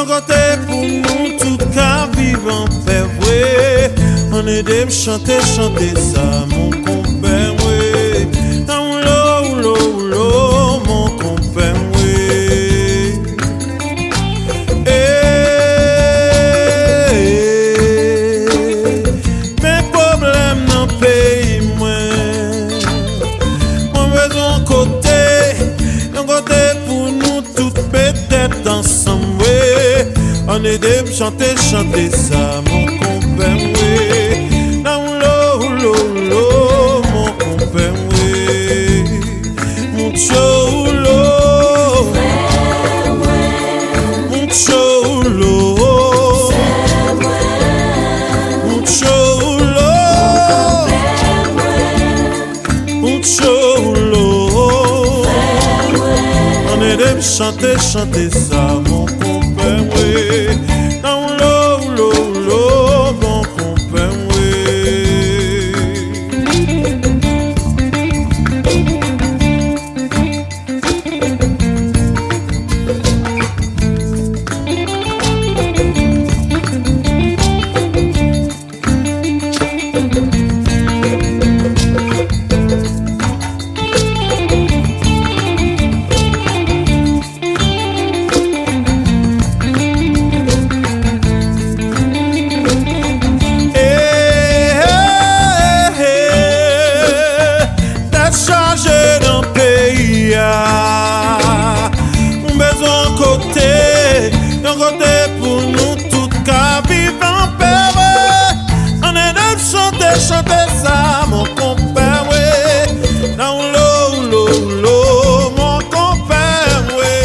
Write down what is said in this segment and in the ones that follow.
côté pour nous tout cas vivant paix ouais. On est des chanter ça mon compère ouais. Dans l'eau mon compère ouais. Mes problèmes dans le pays moi. Mon besoin côté pour nous tout peut-être ensemble ouais. On est des chanter ça mon compère ouais. Dans l'eau mon compère ouais. Mon cholo mon cholo mon cholo mon cholo. On est des chanter ça mon compère ouais. Dans l'eau mon compère ouais. D'un côté pour nous tout cas vivant paix ouais. On est de chanter ça mon compère ouais. Dans l'eau mon compère ouais.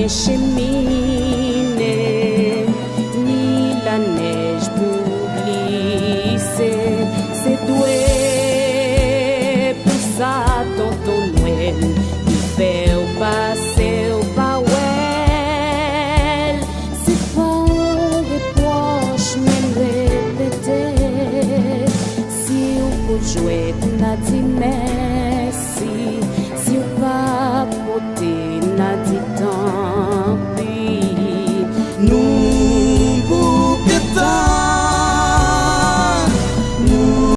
cheminer, ni la neige pour glisser. C'est doué pour ça, tonton Noël, nous faire passer au Powell. C'est pas reproche, mais répéter. Si on peut jouer, n'a dit merci. Si on va porter, n'a dit tant pis. Nous